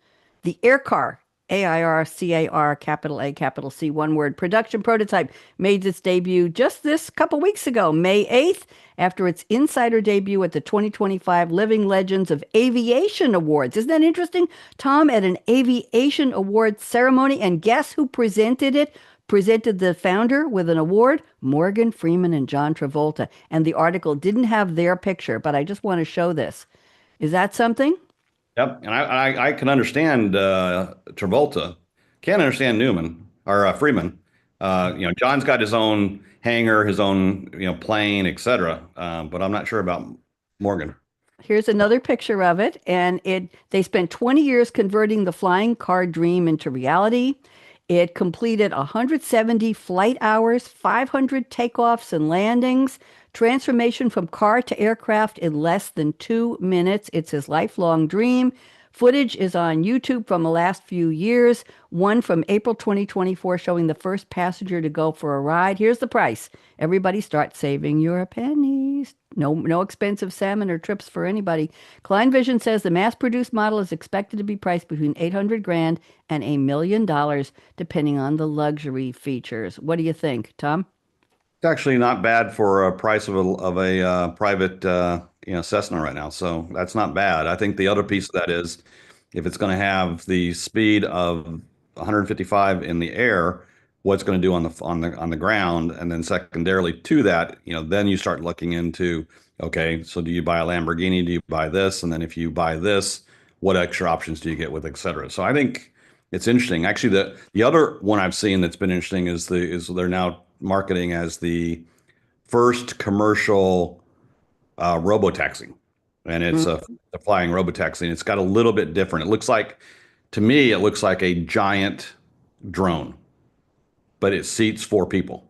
The air car, AIRCAR, capital A, capital C, one word, production prototype made its debut just this couple weeks ago, May 8th, after its insider debut at the 2025 Living Legends of Aviation Awards. Isn't that interesting? Tom, at an aviation awards ceremony, and guess who presented it? Presented the founder with an award, Morgan Freeman and John Travolta. And the article didn't have their picture, but I just want to show this. Is that something? Yep, and I can understand Travolta, can't understand Newman or Freeman. John's got his own hangar, his own plane, etc. But I'm not sure about Morgan. Here's another picture of it, and they spent 20 years converting the flying car dream into reality. It completed 170 flight hours, 500 takeoffs and landings, transformation from car to aircraft in less than 2 minutes. It's his lifelong dream. Footage is on YouTube from the last few years, one from April 2024 showing the first passenger to go for a ride. Here's the price. Everybody start saving your pennies. No expensive salmon or trips for anybody. Klein Vision says the mass-produced model is expected to be priced between 800 grand and $1 million, depending on the luxury features. What do you think, Tom? It's actually not bad for a price of a private Cessna right now. So that's not bad. I think the other piece of that is if it's going to have the speed of 155 in the air, what's going to do on the ground, and then secondarily to that, then you start looking into, okay, so do you buy a Lamborghini? Do you buy this? And then if you buy this, what extra options do you get with, et cetera? So I think it's interesting. Actually, the other one I've seen that's been interesting is they're now marketing as the first commercial robotaxi, and it's a flying robotaxi, and it's got a little bit different. To me, it looks like a giant drone, but it seats 4 people.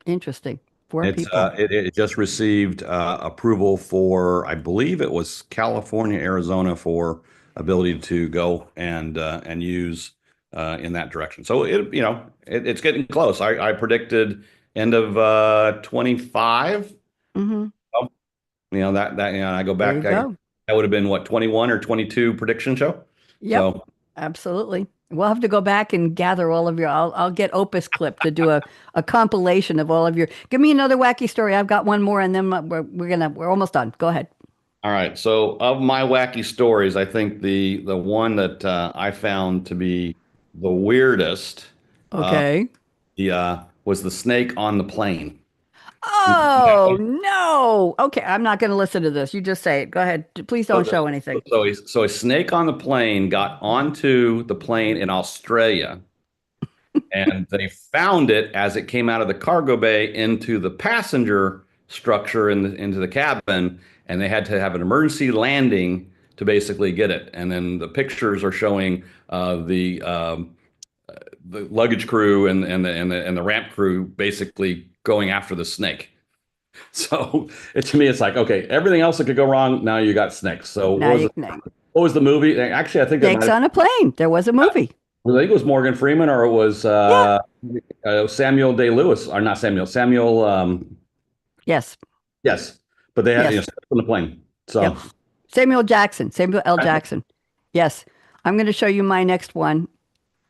Interesting. 4 people. It just received approval for, I believe it was California, Arizona, for ability to go and use in that direction. So it's getting close. I predicted end of 25. Mm-hmm. I go back. That would have been what, 21 or 22 prediction show. Yep, So, absolutely. We'll have to go back and gather all of your. I'll get Opus Clip to do a compilation of all of your. Give me another wacky story. I've got one more, and then we're almost done. Go ahead. all right. So of my wacky stories, I think the one that I found to be the weirdest. Okay. Was the snake on the plane. Oh, no. Okay, I'm not going to listen to this. You just say it. Go ahead. Please don't show anything. So a snake on the plane got onto the plane in Australia, and they found it as it came out of the cargo bay into the passenger structure into the cabin, and they had to have an emergency landing to basically get it. And then the pictures are showing the luggage crew and the ramp crew basically going after the snake. So to me, it's like, okay, everything else that could go wrong, now you got snakes. So what was the movie? Actually, I think Snakes on a Plane. There was a movie. I think it was Morgan Freeman, or it was Samuel Day-Lewis, or not Samuel. Yes. Yes, but they had snakes on the plane. So yep. Samuel L. Jackson. Yes, I'm going to show you my next one.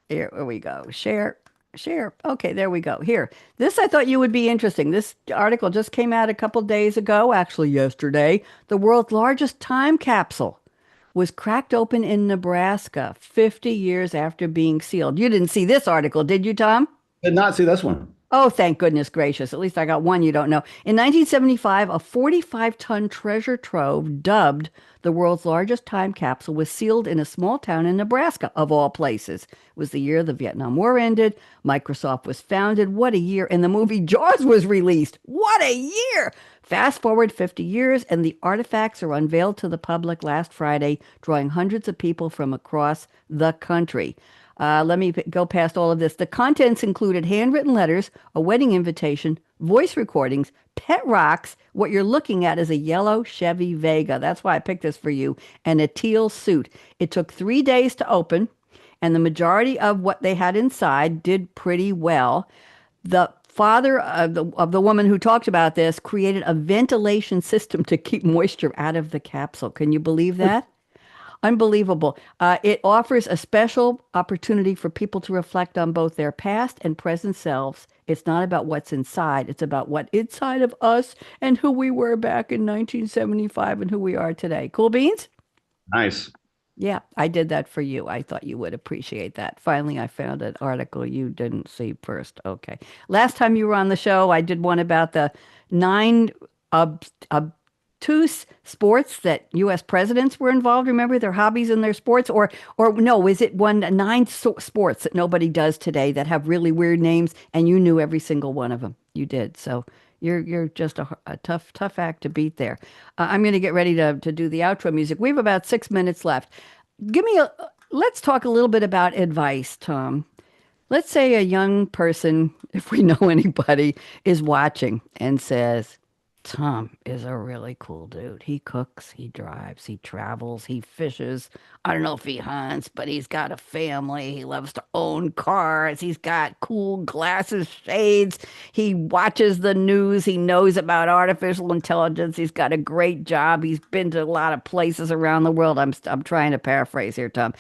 Here we go. Share. Okay, there we go. Here. This I thought you would be interesting. This article just came out a couple days ago, actually yesterday. The world's largest time capsule was cracked open in Nebraska 50 years after being sealed. You didn't see this article, did you, Tom? Did not see this one. Oh, thank goodness gracious. At least I got one you don't know. In 1975, a 45-ton treasure trove dubbed the world's largest time capsule was sealed in a small town in Nebraska, of all places. It was the year the Vietnam War ended. Microsoft was founded. What a year. And the movie Jaws was released. What a year. Fast forward 50 years, and the artifacts are unveiled to the public last Friday, drawing hundreds of people from across the country. Let me go past all of this. The contents included handwritten letters, a wedding invitation, voice recordings, pet rocks. What you're looking at is a yellow Chevy Vega. That's why I picked this for you, and a teal suit. It took 3 days to open, and the majority of what they had inside did pretty well. The father of the woman who talked about this created a ventilation system to keep moisture out of the capsule. Can you believe that? Unbelievable. It offers a special opportunity for people to reflect on both their past and present selves. It's not about what's inside, it's about what inside of us and who we were back in 1975 and who we are today. Cool beans? Nice. Yeah, I did that for you. I thought you would appreciate that. Finally, I found an article you didn't see first. Okay. Last time you were on the show, I did one about the 9 obtuse sports that U.S. presidents were involved. Remember their hobbies and their sports? Or no, is it 9 sports that nobody does today that have really weird names and you knew every single one of them? You did. So you're just a tough act to beat there. I'm going to get ready to do the outro music. We have about 6 minutes left. Let's talk a little bit about advice, Tom. Let's say a young person, if we know anybody, is watching and says, Tom is a really cool dude. He cooks, he drives, he travels, he fishes. I don't know if he hunts, but he's got a family. He loves to own cars. He's got cool glasses, shades. He watches the news. He knows about artificial intelligence. He's got a great job. He's been to a lot of places around the world. I'm trying to paraphrase here, Tom.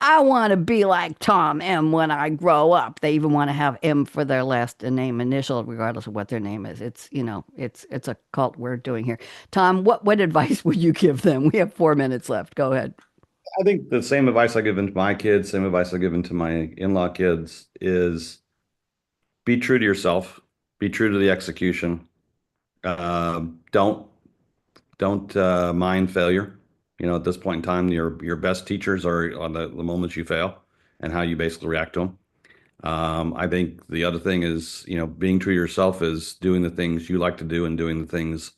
I want to be like Tom M when I grow up. They even want to have M for their last name initial, regardless of what their name is. It's a cult we're doing here. Tom, what advice would you give them? We have 4 minutes left. Go ahead. I think the same advice I give to my kids, same advice I give to my in-law kids is be true to yourself, be true to the execution. Don't mind failure. At this point in time, your best teachers are on the moments you fail and how you basically react to them. I think the other thing is, being true to yourself is doing the things you like to do and doing the things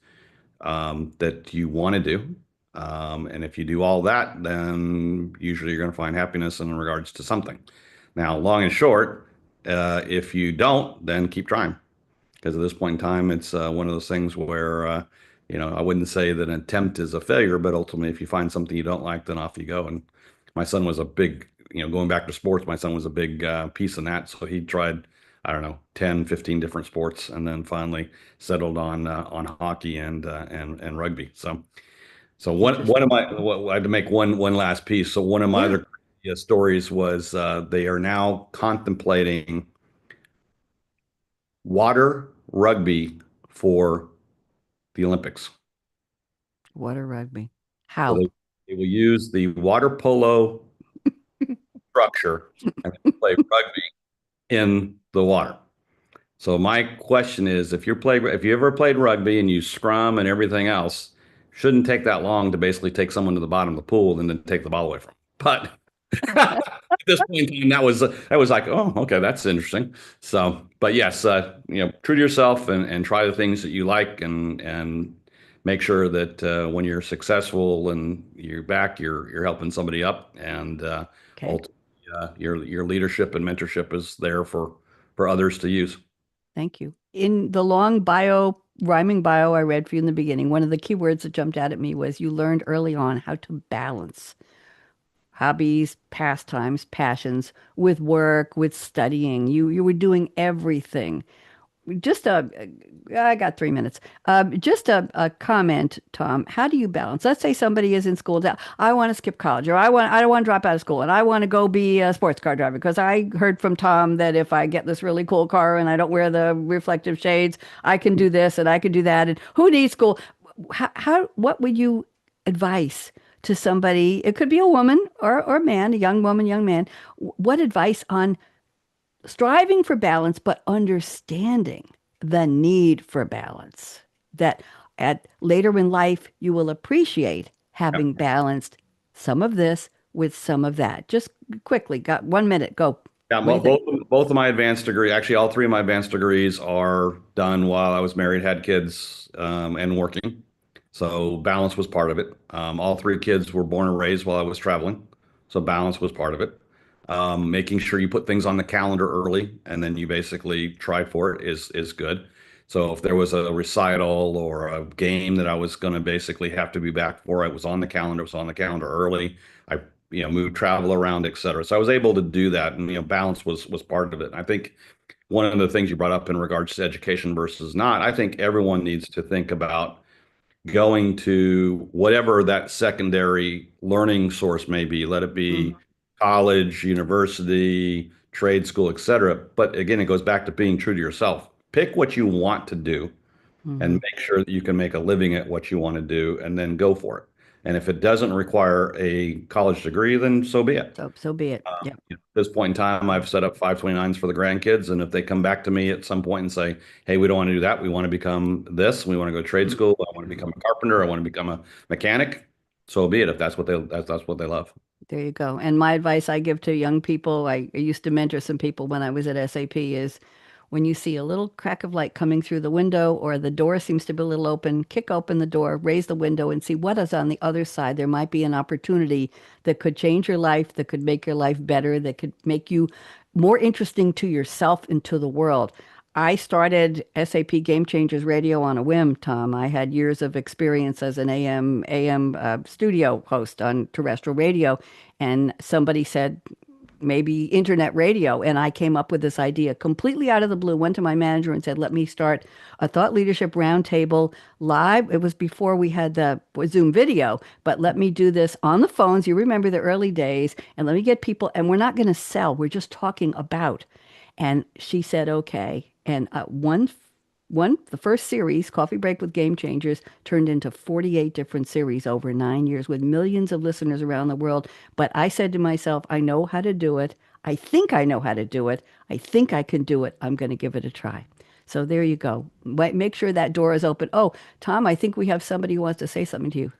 that you want to do. And if you do all that, then usually you're going to find happiness in regards to something. Now, long and short, if you don't, then keep trying. Because at this point in time, it's one of those things where I wouldn't say that an attempt is a failure, but ultimately, if you find something you don't like, then off you go. And my son was a big, going back to sports, my son was a big piece in that. So he tried, I don't know, 10, 15 different sports, and then finally settled on hockey and rugby. So one of my, I had to make one last piece. So one of my other stories was they are now contemplating water rugby for the Olympics. Water rugby. How? So they will use the water polo structure and play rugby in the water. So my question is, if you ever played rugby and you scrum and everything else, shouldn't take that long to basically take someone to the bottom of the pool and then take the ball away from them. But at this point in time, that was like, oh, okay, that's interesting. So, but yes, true to yourself and try the things that you like and make sure that when you're successful and you're back, you're helping somebody up, and ultimately, your leadership and mentorship is there for others to use. Thank you. In the long rhyming bio I read for you in the beginning, one of the key words that jumped out at me was you learned early on how to balance hobbies, pastimes, passions with work, with studying. You were doing everything. I got 3 minutes. Just a comment, Tom. How do you balance? Let's say somebody is in school. I want to skip college, or I don't want to drop out of school, and I want to go be a sports car driver because I heard from Tom that if I get this really cool car and I don't wear the reflective shades, I can do this and I can do that. And who needs school? What would you advise to somebody? It could be a woman or a man, a young woman, young man. What advice on striving for balance, but understanding the need for balance, that at later in life, you will appreciate having balanced some of this with some of that. Just quickly, got 1 minute, go. Yeah, both of my advanced degrees, actually all 3 of my advanced degrees are done while I was married, had kids, and working. So balance was part of it. All 3 kids were born and raised while I was traveling. So balance was part of it. Making sure you put things on the calendar early and then you basically try for it is good. So if there was a recital or a game that I was going to basically have to be back for, it was on the calendar, early. I move, travel around, et cetera. So I was able to do that, and balance was part of it. And I think one of the things you brought up in regards to education versus not, I think everyone needs to think about going to whatever that secondary learning source may be, let it be college, university, trade school, et cetera. But again, it goes back to being true to yourself. Pick what you want to do and make sure that you can make a living at what you want to do, and then go for it. And if it doesn't require a college degree, then so be it. So be it. Yeah. At this point in time, I've set up 529s for the grandkids. And if they come back to me at some point and say, hey, we don't want to do that, we want to become this, we want to go to trade school, I want to become a carpenter, I want to become a mechanic, so be it, if that's what they love. There you go. And my advice I give to young people, I used to mentor some people when I was at SAP, is when you see a little crack of light coming through the window, or the door seems to be a little open, kick open the door, raise the window, and see what is on the other side. There might be an opportunity that could change your life, that could make your life better, that could make you more interesting to yourself and to the world. I started SAP Game Changers Radio on a whim, Tom. I had years of experience as an AM studio host on terrestrial radio, and somebody said, maybe internet radio. And I came up with this idea completely out of the blue, went to my manager and said, let me start a thought leadership roundtable live. It was before we had the Zoom video, but let me do this on the phones. You remember the early days, and let me get people, and we're not going to sell. We're just talking about. And she said, okay. And the first series, Coffee Break with Game Changers, turned into 48 different series over 9 years with millions of listeners around the world. But I said to myself, I know how to do it. I think I know how to do it. I think I can do it. I'm going to give it a try. So there you go. Make sure that door is open. Oh, Tom, I think we have somebody who wants to say something to you.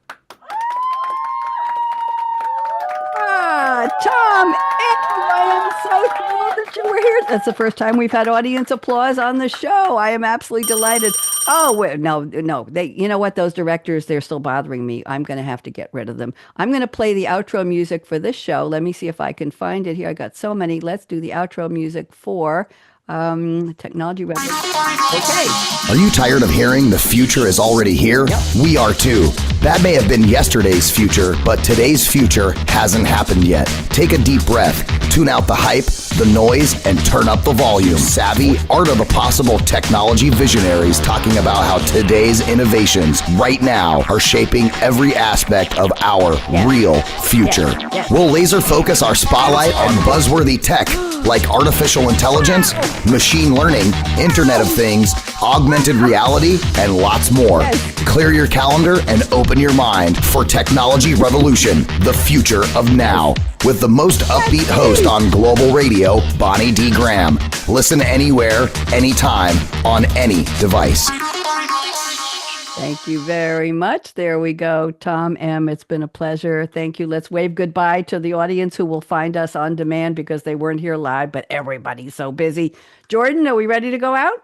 Tom, I am so thrilled that you were here. That's the first time we've had audience applause on the show. I am absolutely delighted. Oh, wait, no. You know what? Those directors, they're still bothering me. I'm going to have to get rid of them. I'm going to play the outro music for this show. Let me see if I can find it here. I got so many. Let's do the outro music for Technology Revolution. Okay. Are you tired of hearing the future is already here? Yep. We are too. That may have been yesterday's future, but today's future hasn't happened yet. Take a deep breath, tune out the hype, the noise, and turn up the volume. Savvy, art of the possible technology visionaries talking about how today's innovations right now are shaping every aspect of our real future. Yes. We'll laser focus our spotlight on buzzworthy tech like artificial intelligence, machine learning, Internet of Things, augmented reality, and lots more. Clear your calendar and open your mind for Technology Revolution, the future of now, with the most upbeat host on global radio, Bonnie D. Graham. Listen anywhere, anytime, on any device. Thank you very much. There we go. Tom M., it's been a pleasure. Thank you. Let's wave goodbye to the audience who will find us on demand because they weren't here live, but everybody's so busy. Jordan, are we ready to go out?